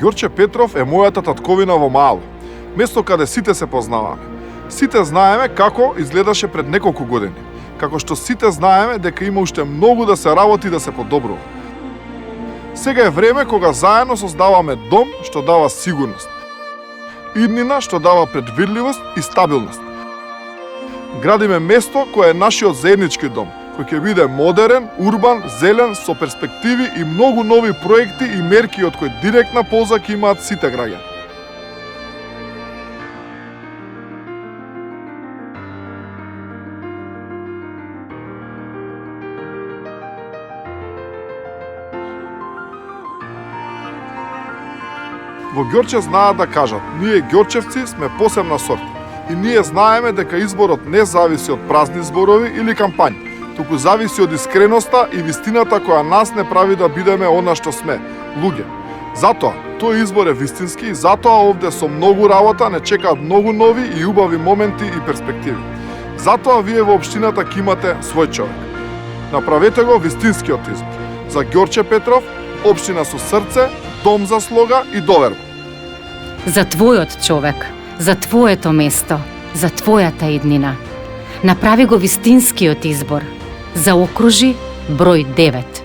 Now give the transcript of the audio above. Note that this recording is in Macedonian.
Ѓорче Петров е мојата татковина во Мало, место каде сите се познаваме. Сите знаеме како изгледаше пред неколку години, како што сите знаеме дека има уште многу да се работи и да се подобрува. Сега е време кога заедно создаваме дом што дава сигурност, иднина што дава предвидливост и стабилност. Градиме место кое е нашиот заеднички дом, кој ќе биде модерен, урбан, зелен, со перспективи и многу нови проекти и мерки од кои директна полза ќе имаат сите граѓани. Во Ѓорче знаат да кажат, ние ѓорчевци сме посебна сорта. И ние знаеме дека изборот не зависи од празни зборови или кампањи, туку зависи од искреноста и вистината која нас не прави да бидеме она што сме, луѓе. Затоа, тој избор е вистински и затоа овде со многу работа не чекаат многу нови и убави моменти и перспективи. Затоа вие во општината ќе имате свој човек. Направете го вистинскиот избор. За Ѓорче Петров, општина со срце, дом за слога и доверба. За твојот човек, за твоето место, за твојата иднина. Направи го вистинскиот избор. Заокружи број 9.